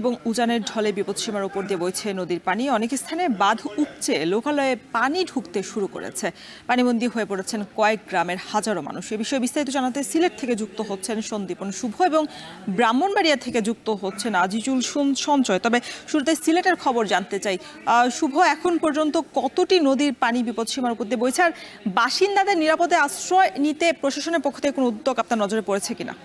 এবং উজানের ঢলে বিপদসীমার উপর দিয়ে বইছে নদীর পানি। অনেক স্থানে বাঁধ উপচে লোকালয়ে পানি ঢুকতে শুরু করেছে। পানিবন্দী হয়ে পড়েছেন কয়েক গ্রামের হাজারো মানুষ। এ বিষয়ে বিস্তারিত জানাতে সিলেট থেকে যুক্ত হচ্ছেন সন্দীপন শুভ এবং ব্রাহ্মণবাড়িয়া থেকে যুক্ত হচ্ছেন আজিজুল সঞ্চয়। তবে শুরুতে সিলেটের খবর জানতে চাই। শুভ, এখন পর্যন্ত কতটি নদীর পানি বিপদসীমার উপর দিয়ে বইছে, আর বাসিন্দাদের নিরাপদে আশ্রয় নিতে প্রশাসনের পক্ষ থেকে কোনো উদ্যোগ আপনার নজরে পড়েছে কিনা?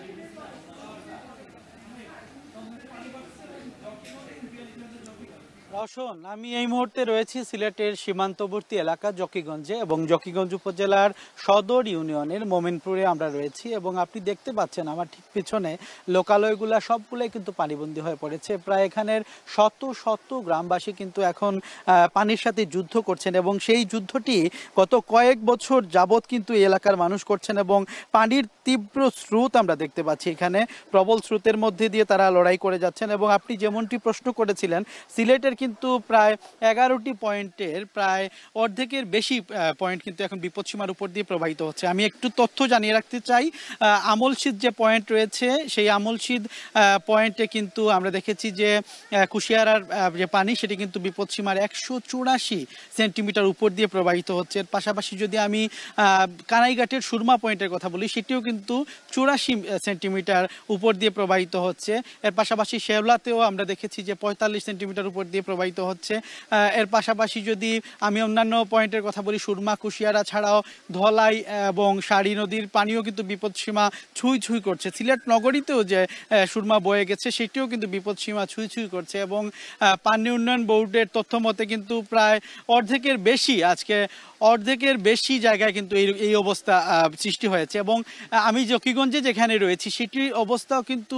রওশন, আমি এই মুহূর্তে রয়েছি সিলেটের সীমান্তবর্তী এলাকা জকিগঞ্জে এবং জকিগঞ্জ উপজেলার সদর ইউনিয়নের মোমিনপুরে আমরা রয়েছি এবং আপনি দেখতে পাচ্ছেন আমার ঠিক পিছনে লোকালয়গুলা সবগুলোই কিন্তু পানিবন্দী হয়ে পড়েছে। প্রায় এখানের শত শত গ্রামবাসী কিন্তু এখন পানির সাথে যুদ্ধ করছেন এবং সেই যুদ্ধটি গত কয়েক বছর যাবৎ কিন্তু এই এলাকার মানুষ করছেন এবং পানির তীব্র স্রোত আমরা দেখতে পাচ্ছি। এখানে প্রবল স্রোতের মধ্যে দিয়ে তারা লড়াই করে যাচ্ছেন এবং আপনি যেমনটি প্রশ্ন করেছিলেন, সিলেটের কিন্তু প্রায় 11টি পয়েন্টের প্রায় অর্ধেকের বেশি পয়েন্ট কিন্তু এখন বিপদসীমার উপর দিয়ে প্রবাহিত হচ্ছে। আমি একটু তথ্য জানিয়ে রাখতে চাই, আমলশীদ যে পয়েন্ট রয়েছে সেই আমলশীদ পয়েন্টে কিন্তু আমরা দেখেছি যে কুশিয়ারার যে পানি সেটি কিন্তু বিপদসীমার 184 সেন্টিমিটার উপর দিয়ে প্রবাহিত হচ্ছে। এর পাশাপাশি যদি আমি কানাইঘাটের সুরমা পয়েন্টের কথা বলি, সেটিও কিন্তু 84 সেন্টিমিটার উপর দিয়ে প্রবাহিত হচ্ছে। এর পাশাপাশি শেওলাতেও আমরা দেখেছি যে 45 সেন্টিমিটার উপর দিয়ে প্রবাহিত হচ্ছে। এর পাশাপাশি যদি আমি অন্যান্য পয়েন্টের কথা বলি, সুরমা কুশিয়ারা ছাড়াও ধলাই এবং সারি নদীর পানিও কিন্তু বিপদসীমা ছুঁই ছুঁই করছে। সিলেট নগরীতেও যে সুরমা বয়ে গেছে সেটিও কিন্তু বিপদসীমা ছুঁই ছুঁই করছে এবং পানি উন্নয়ন বোর্ডের তথ্য মতে কিন্তু প্রায় অর্ধেকের বেশি জায়গায় কিন্তু এই অবস্থা সৃষ্টি হয়েছে। এবং আমি জকিগঞ্জে যেখানে রয়েছি সেটির অবস্থাও কিন্তু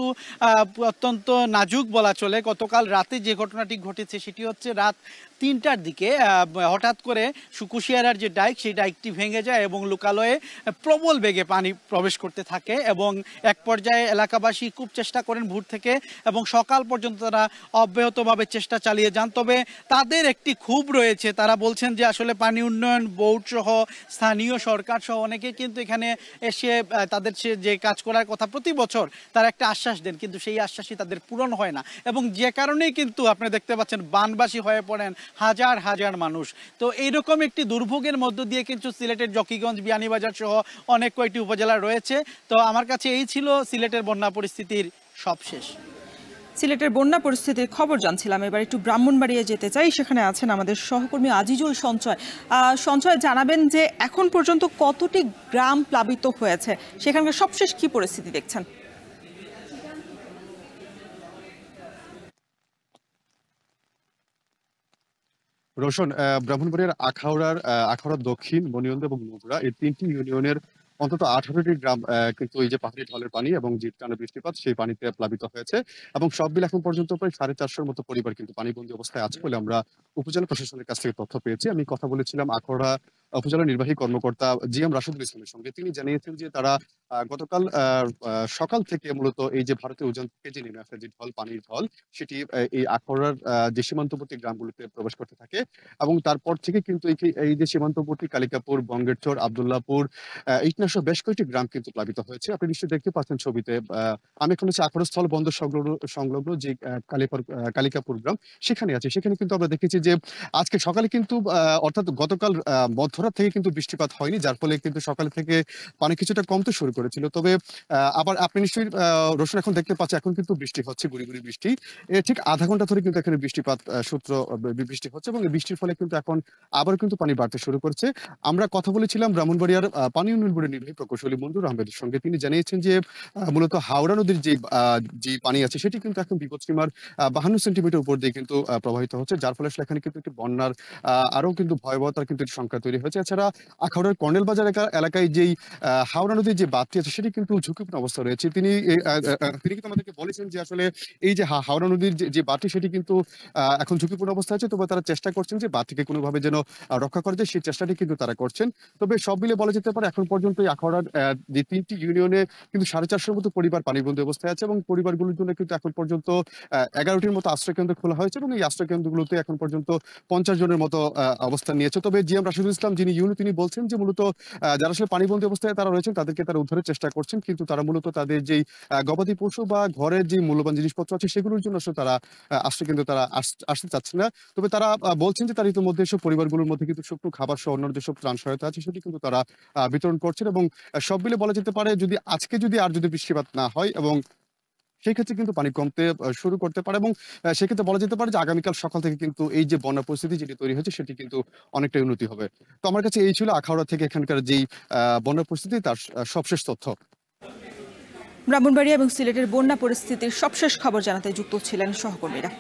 অত্যন্ত নাজুক বলা চলে। গতকাল রাতে যে ঘটনাটি ঘটেছে সেটি হচ্ছে রাত 3টার দিকে হঠাৎ করে কুশিয়ারার যে ডাইক, সেই ডাইকটি ভেঙে যায় এবং লোকালয়ে প্রবল বেগে পানি প্রবেশ করতে থাকে এবং এক পর্যায়ে এলাকাবাসী খুব চেষ্টা করেন ভোর থেকে এবং সকাল পর্যন্ত তারা অব্যাহতভাবে চেষ্টা চালিয়ে যান। তবে তাদের একটি ক্ষোভ রয়েছে, তারা বলছেন যে আসলে পানি উন্নয়ন বোর্ড সহ স্থানীয় সরকার সহ অনেকে কিন্তু এখানে এসে তাদের যে কাজ করার কথা প্রতি বছর তারা একটা আশ্বাস দেন, কিন্তু সেই আশ্বাসই তাদের পূরণ হয় না এবং যে কারণেই কিন্তু আপনি দেখতে পাচ্ছেন বানবাসী হয়ে পড়েন হাজার হাজার মানুষ। তো এইরকম একটি দুর্ভোগের মধ্য দিয়ে কিন্তু সিলেটের জকিগঞ্জ, বিয়ানীবাজার সহ অনেক কয়েকটি উপজেলা রয়েছে। তো আমার কাছে এই ছিল সিলেটের বন্যা পরিস্থিতির সবশেষ। সিলেটের বন্যা পরিস্থিতির খবর জানছিলাম। এবার একটু ব্রাহ্মণবাড়িয়া যেতে চাই, সেখানে আছেন আমাদের সহকর্মী আজিজুল সঞ্চয়। সঞ্চয়, জানাবেন যে এখন পর্যন্ত কতটি গ্রাম প্লাবিত হয়েছে, সেখানকার সবশেষ কি পরিস্থিতি দেখছেন? রোশন, ব্রাহ্মণবাড়িয়ার আখাউড়ার দক্ষিণ, মনিয়ন্দ এবং মুগরা এই 3টি ইউনিয়নের অন্তত 18টি গ্রাম কিন্তু এই যে পাহাড়ি ঢলের পানি এবং যে টানা বৃষ্টিপাত সেই পানিতে প্লাবিত হয়েছে এবং সব মিলে এখন পর্যন্ত প্রায় 450-র মতো পরিবার কিন্তু পানিবন্দী অবস্থায় আছে বলে আমরা উপজেলা প্রশাসনের কাছ থেকে তথ্য পেয়েছি। আমি কথা বলেছিলাম আখাউড়া উপজেলা নির্বাহী কর্মকর্তা জিএম রাশেদুল ইসলামের সঙ্গে। তিনি জানিয়েছেন যে তারা গতকাল সকাল থেকে মূলত এই যে ভারতীয় উজান থেকে যে নেমে আসা যে পানির ঢল সেটি এই আখাউড়ার যে সীমান্তবর্তী গ্রামগুলোতে প্রবেশ করতে থাকে এবং তারপর থেকে কিন্তু এই যে সীমান্তবর্তী কালিকাপুর, বঙ্গেরচর, আব্দুল্লাহপুর, ইটনাসহ বেশ কয়েকটি গ্রাম কিন্তু প্লাবিত হয়েছে। আপনি নিশ্চয়ই দেখতে পাচ্ছেন ছবিতে। আমি এখন হচ্ছে আখাউড়া স্থল বন্দর সংলগ্ন যে কালিকাপুর গ্রাম সেখানে আছে। সেখানে কিন্তু আমরা দেখেছি যে আজকে সকালে কিন্তু অর্থাৎ গতকাল মধ্যরাত থেকে কিন্তু বৃষ্টিপাত হয়নি, যার ফলে কিন্তু সকাল থেকে পানি কিছুটা কমতে শুরু করেছিল। তবে আবার আপনি নিশ্চয়ই রোশন এখন দেখতে পাচ্ছেন এখন কিন্তু বৃষ্টি হচ্ছে, গুড়ি গুড়ি বৃষ্টি। ঠিক আধা ঘন্টা ধরে কিন্তু এখানে বৃষ্টি হচ্ছে এবং এই বৃষ্টির ফলে কিন্তু এখন আবার কিন্তু পানি বাড়তে শুরু করছে। আমরা কথা বলেছিলাম ব্রাহ্মণবাড়িয়ার পানি উন্নয়ন বোর্ডের নির্বাহী প্রকৌশলী মঞ্জুর আহমেদের সঙ্গে। তিনি জানিয়েছেন যে মূলত হাওড়া নদীর যে পানি আছে সেটি কিন্তু এখন বিপদসীমার 52 সেন্টিমিটার উপর দিয়ে কিন্তু প্রবাহিত হচ্ছে, যার ফলে এখানে কিন্তু একটি বন্যার আরো কিন্তু ভয়াবহতার কিন্তু সংখ্যা তৈরি হয়েছে। এছাড়া আখাউড়ার কর্নেল বাজার এলাকায় যেই হাওড়া নদীর যে বাঁধটি আছে সেটি কিন্তু ঝুঁকিপূর্ণ অবস্থা রয়েছে। তিনি কিন্তু আমাদেরকে বলেছেন যে আসলে এই যে হাওড়া নদীর যে বাঁধটি সেটি কিন্তু এখন ঝুঁকিপূর্ণ অবস্থা আছে, তবে তারা চেষ্টা করছেন যে বাঁধটিকে কোনোভাবে যেন রক্ষা করা যায়, সেই চেষ্টাটি কিন্তু তারা করছেন। তবে সব মিলে বলা যেতে পারে এখন পর্যন্ত এই আখাউড়ার যে 3টি ইউনিয়নে কিন্তু 450-র মতো পরিবার পানিবন্দী অবস্থায় আছে এবং পরিবারগুলোর জন্য কিন্তু এখন পর্যন্ত 11টির মতো আশ্রয়কেন্দ্র খোলা হয়েছে এবং এই আশ্রয়কেন্দ্রগুলোতে এখন পর্যন্ত 50 জনের মতো অবস্থান নিয়েছে। তবে জিএম রাশেদুল ইসলাম ইসলাম যিনি ইউনু তিনি বলছেন যে মূলত যারা আসলে পানিবন্দী অবস্থায় তারা রয়েছেন তাদেরকে তারা উদ্ধারের চেষ্টা করছেন, কিন্তু তারা মূলত তাদের যেই গবাদি পশু বা ঘরের যে মূল্যবান জিনিসপত্র আছে সেগুলোর জন্য আসলে তারা আসলে কিন্তু তারা আসতে চাচ্ছে না। তবে তারা বলছেন যে তারা ইতিমধ্যে এসব পরিবারগুলোর মধ্যে কিন্তু শুকনো খাবার সহ অন্যান্য যেসব ত্রাণ সহায়তা আছে সেটি কিন্তু তারা বিতরণ করছেন, এবং সব মিলে বলা যেতে পারে যদি আজকে যদি বৃষ্টিপাত না হয় এবং সেই ক্ষেত্রে কিন্তু পানি কমতে শুরু করতে পারে, এবং সেক্ষেত্রে বলা যেতে পারে যে আগামীকাল সকাল থেকে কিন্তু এই যে বন্যা পরিস্থিতি যেটি তৈরি হয়েছে সেটি কিন্তু অনেকটাই উন্নতি হবে। তো আমার কাছে এই ছিল আখাউড়া থেকে এখানকার যেই বন্যা পরিস্থিতি তার সবশেষ তথ্য। ব্রাহ্মণবাড়িয়া এবং সিলেটের বন্যা পরিস্থিতির সবশেষ খবর জানাতে যুক্ত ছিলেন সহকর্মীরা।